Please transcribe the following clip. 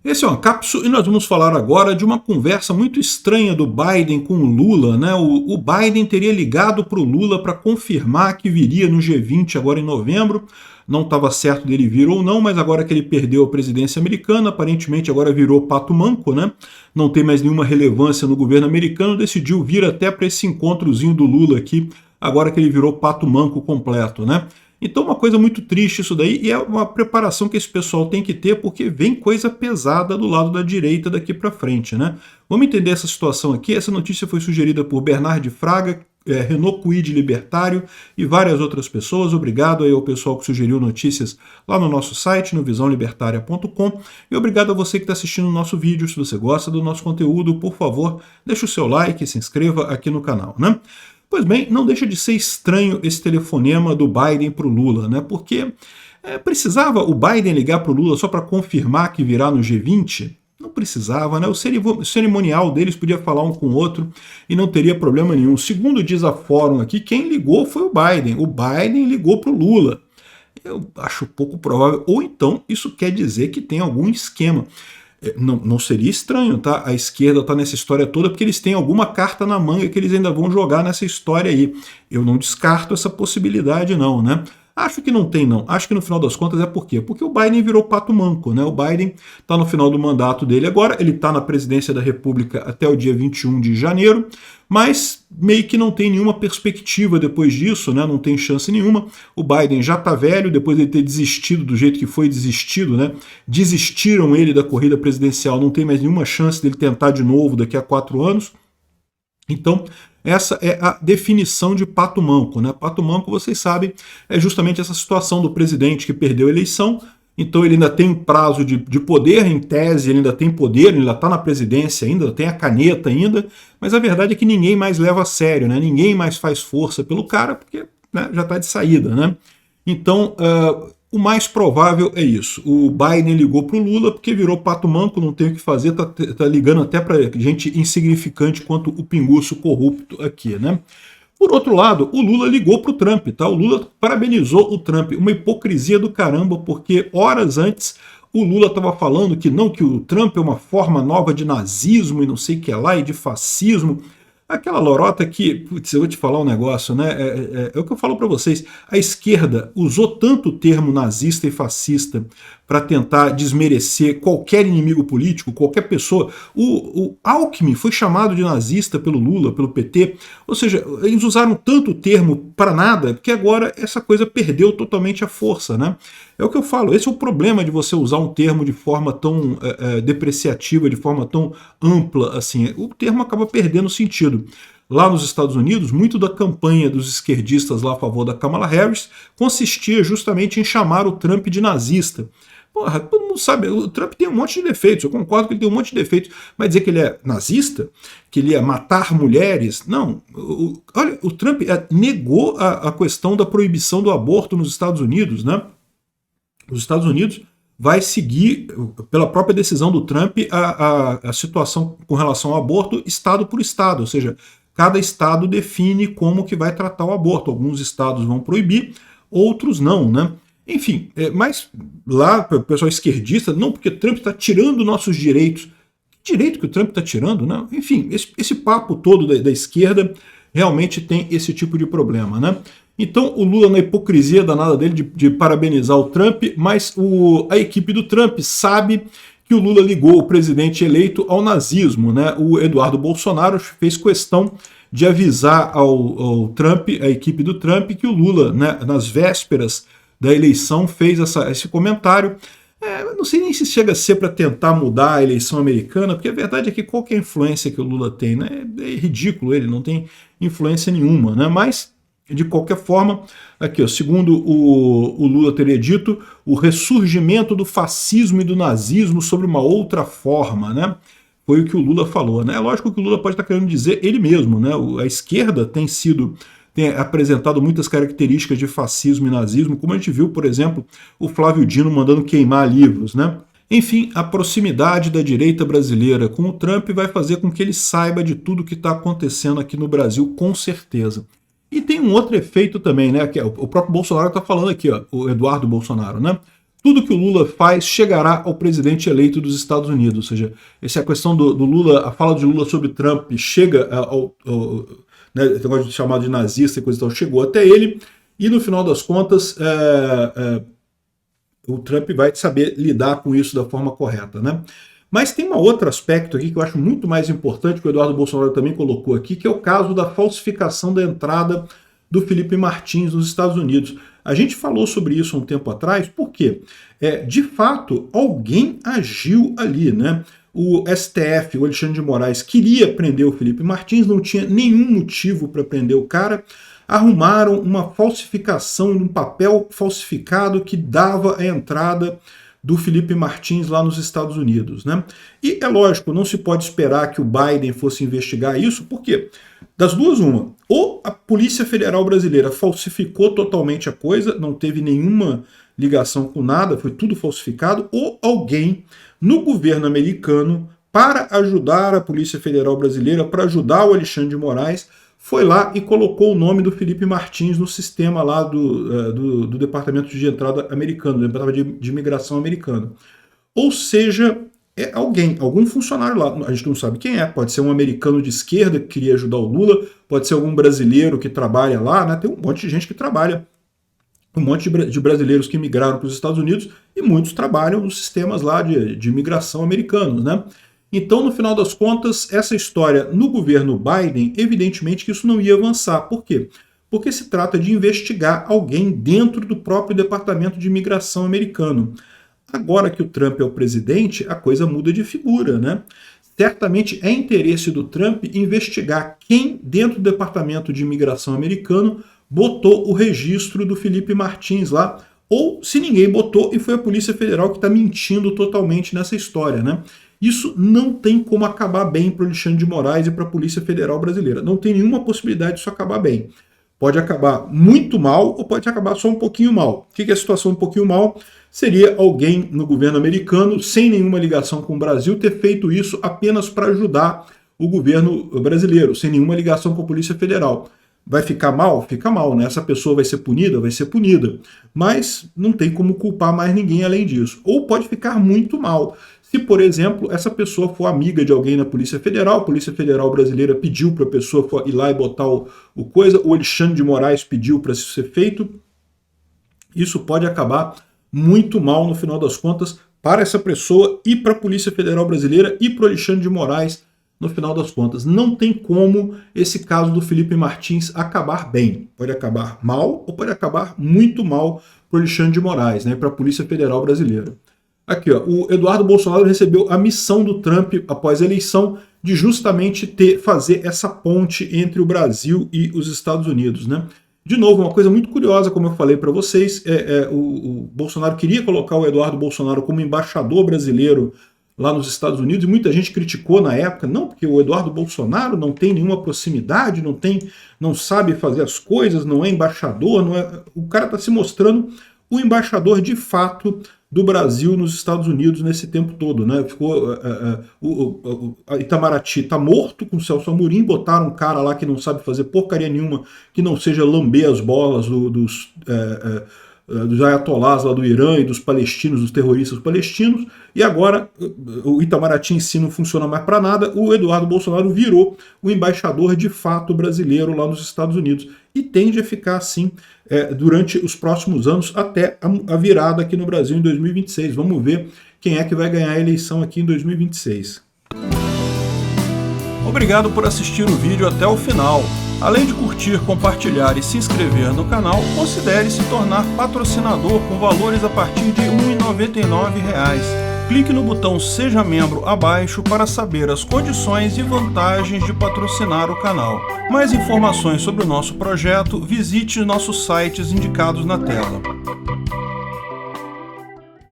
Esse é uma cápsula e nós vamos falar agora de uma conversa muito estranha do Biden com o Lula, né? O Biden teria ligado para o Lula para confirmar que viria no G20 agora em novembro. Não estava certo dele vir ou não, mas agora que ele perdeu a presidência americana, aparentemente agora virou pato manco, né? Não tem mais nenhuma relevância no governo americano, decidiu vir até para esse encontrozinho do Lula aqui, agora que ele virou pato manco completo, né? Então, uma coisa muito triste isso daí, e é uma preparação que esse pessoal tem que ter, porque vem coisa pesada do lado da direita daqui para frente, né? Vamos entender essa situação aqui. Essa notícia foi sugerida por Bernard Fraga, Renault Quid Libertário e várias outras pessoas. Obrigado aí ao pessoal que sugeriu notícias lá no nosso site, no visãolibertaria.com. E obrigado a você que está assistindo o nosso vídeo. Se você gosta do nosso conteúdo, por favor, deixe o seu like e se inscreva aqui no canal, né? Pois bem, não deixa de ser estranho esse telefonema do Biden para o Lula, né? Porque precisava o Biden ligar para o Lula só para confirmar que virá no G20? Não precisava, né? O cerimonial deles podia falar um com o outro e não teria problema nenhum. Segundo diz a Fórum aqui, quem ligou foi o Biden. O Biden ligou para o Lula. Eu acho pouco provável. Ou então isso quer dizer que tem algum esquema. Não seria estranho, tá? A esquerda está nessa história toda porque eles têm alguma carta na manga que eles ainda vão jogar nessa história aí. Eu não descarto essa possibilidade não, né? Acho que não tem não. Acho que no final das contas é por quê? Porque o Biden virou pato manco, né? O Biden está no final do mandato dele agora, ele está na presidência da República até o dia 21 de janeiro, mas meio que não tem nenhuma perspectiva depois disso, né? Não tem chance nenhuma. O Biden já está velho, depois de ter desistido do jeito que foi desistido, né? Desistiram ele da corrida presidencial, não tem mais nenhuma chance dele tentar de novo daqui a 4 anos. Então, essa é a definição de pato manco, né? Pato manco, vocês sabem, é justamente essa situação do presidente que perdeu a eleição, então ele ainda tem um prazo de poder, em tese, ele ainda tem poder, ele ainda está na presidência ainda, tem a caneta ainda, mas a verdade é que ninguém mais leva a sério, né? Ninguém mais faz força pelo cara, porque né, já está de saída, né? Então, o mais provável é isso. O Biden ligou para o Lula porque virou pato manco, não tem o que fazer, tá ligando até para gente insignificante quanto o pinguço corrupto aqui, né? Por outro lado, o Lula ligou para o Trump, tá? O Lula parabenizou o Trump, uma hipocrisia do caramba, porque horas antes o Lula estava falando que não, que o Trump é uma forma nova de nazismo e não sei o que lá, e de fascismo. Aquela lorota que, putz, eu vou te falar um negócio, né? É o que eu falo para vocês. A esquerda usou tanto o termo nazista e fascista para tentar desmerecer qualquer inimigo político, qualquer pessoa. O Alckmin foi chamado de nazista pelo Lula, pelo PT. Ou seja, eles usaram tanto o termo para nada que agora essa coisa perdeu totalmente a força, né? É o que eu falo, esse é o problema de você usar um termo de forma tão depreciativa, de forma tão ampla assim. O termo acaba perdendo sentido. Lá nos Estados Unidos, muito da campanha dos esquerdistas lá a favor da Kamala Harris consistia justamente em chamar o Trump de nazista. Porra, todo mundo sabe, o Trump tem um monte de defeitos, eu concordo que ele tem um monte de defeitos, mas dizer que ele é nazista, que ele ia matar mulheres, não. Olha, o Trump negou a questão da proibição do aborto nos Estados Unidos, né? Os Estados Unidos vai seguir, pela própria decisão do Trump, a situação com relação ao aborto estado por estado, ou seja, cada estado define como que vai tratar o aborto. Alguns estados vão proibir, outros não, né? Enfim, mas lá, o pessoal esquerdista, não, porque Trump está tirando nossos direitos. Que direito que o Trump está tirando, né? Enfim, esse papo todo da esquerda realmente tem esse tipo de problema, né? Então o Lula, na hipocrisia danada dele de parabenizar o Trump, mas a equipe do Trump sabe que o Lula ligou o presidente eleito ao nazismo, né? O Eduardo Bolsonaro fez questão de avisar ao Trump, a equipe do Trump, que o Lula, né, nas vésperas da eleição, fez esse comentário. Não sei nem se chega a ser para tentar mudar a eleição americana, porque a verdade é que qualquer influência que o Lula tem, né, é ridículo, ele não tem influência nenhuma, né? Mas de qualquer forma, aqui, ó, segundo o Lula teria dito, o ressurgimento do fascismo e do nazismo sobre uma outra forma, né? Foi o que o Lula falou, né? É lógico que o Lula pode estar querendo dizer ele mesmo, né? A esquerda tem apresentado muitas características de fascismo e nazismo, como a gente viu, por exemplo, o Flávio Dino mandando queimar livros, né? Enfim, a proximidade da direita brasileira com o Trump vai fazer com que ele saiba de tudo que está acontecendo aqui no Brasil, com certeza. E tem um outro efeito também, né? Que o próprio Bolsonaro está falando aqui, ó, o Eduardo Bolsonaro, né? tudo que o Lula faz chegará ao presidente eleito dos Estados Unidos. Ou seja, essa é a questão do Lula, a fala de Lula sobre Trump chega né, esse negócio de chamado de nazista e coisa e tal, chegou até ele, e no final das contas o Trump vai saber lidar com isso da forma correta, né? Mas tem um outro aspecto aqui que eu acho muito mais importante, que o Eduardo Bolsonaro também colocou aqui, que é o caso da falsificação da entrada do Felipe Martins nos Estados Unidos. A gente falou sobre isso há um tempo atrás, porque, de fato, alguém agiu ali, né? O STF, o Alexandre de Moraes, queria prender o Felipe Martins, não tinha nenhum motivo para prender o cara, arrumaram uma falsificação de um papel falsificado que dava a entrada do Felipe Martins lá nos Estados Unidos, né? E é lógico, não se pode esperar que o Biden fosse investigar isso, porque das duas uma, ou a Polícia Federal Brasileira falsificou totalmente a coisa, não teve nenhuma ligação com nada, foi tudo falsificado, ou alguém no governo americano, para ajudar a Polícia Federal Brasileira, para ajudar o Alexandre de Moraes, foi lá e colocou o nome do Felipe Martins no sistema lá do Departamento de Entrada americano, do Departamento de Imigração americano. Ou seja, é algum funcionário lá, a gente não sabe quem é, pode ser um americano de esquerda que queria ajudar o Lula, pode ser algum brasileiro que trabalha lá, né? Tem um monte de gente que trabalha, um monte de brasileiros que migraram para os Estados Unidos e muitos trabalham nos sistemas lá de imigração americanos, né? Então, no final das contas, essa história no governo Biden, evidentemente que isso não ia avançar. Por quê? Porque se trata de investigar alguém dentro do próprio Departamento de Imigração americano. Agora que o Trump é o presidente, a coisa muda de figura, né? Certamente é interesse do Trump investigar quem dentro do Departamento de Imigração americano botou o registro do Felipe Martins lá, ou se ninguém botou e foi a Polícia Federal que está mentindo totalmente nessa história, né? Isso não tem como acabar bem para o Alexandre de Moraes e para a Polícia Federal Brasileira. Não tem nenhuma possibilidade disso acabar bem. Pode acabar muito mal ou pode acabar só um pouquinho mal. O que é a situação um pouquinho mal? Seria alguém no governo americano, sem nenhuma ligação com o Brasil, ter feito isso apenas para ajudar o governo brasileiro, sem nenhuma ligação com a Polícia Federal. Vai ficar mal? Fica mal, né? Essa pessoa vai ser punida? Vai ser punida. Mas não tem como culpar mais ninguém além disso. Ou pode ficar muito mal. Se, por exemplo, essa pessoa for amiga de alguém na Polícia Federal, a Polícia Federal Brasileira pediu para a pessoa ir lá e botar o coisa, o Alexandre de Moraes pediu para isso ser feito, isso pode acabar muito mal no final das contas para essa pessoa e para a Polícia Federal Brasileira e para o Alexandre de Moraes no final das contas. Não tem como esse caso do Felipe Martins acabar bem. Pode acabar mal ou pode acabar muito mal para o Alexandre de Moraes, né, para a Polícia Federal Brasileira. Aqui, ó, o Eduardo Bolsonaro recebeu a missão do Trump após a eleição de justamente fazer essa ponte entre o Brasil e os Estados Unidos, né? De novo, uma coisa muito curiosa, como eu falei para vocês, o Bolsonaro queria colocar o Eduardo Bolsonaro como embaixador brasileiro lá nos Estados Unidos, e muita gente criticou na época, não, porque o Eduardo Bolsonaro não tem nenhuma proximidade, não sabe fazer as coisas, não é embaixador, o cara está se mostrando o embaixador de fato do Brasil nos Estados Unidos nesse tempo todo, né? Ficou a Itamaraty está morto com o Celso Amorim, botaram um cara lá que não sabe fazer porcaria nenhuma, que não seja lamber as bolas dos ayatolás lá do Irã e dos palestinos, dos terroristas palestinos, e agora o Itamaraty em si não funciona mais para nada, o Eduardo Bolsonaro virou o embaixador de fato brasileiro lá nos Estados Unidos, e tende a ficar assim durante os próximos anos, até a virada aqui no Brasil em 2026. Vamos ver quem é que vai ganhar a eleição aqui em 2026. Obrigado por assistir o vídeo até o final. Além de curtir, compartilhar e se inscrever no canal, considere se tornar patrocinador com valores a partir de R$ 1,99. Clique no botão Seja Membro abaixo para saber as condições e vantagens de patrocinar o canal. Mais informações sobre o nosso projeto, visite nossos sites indicados na tela.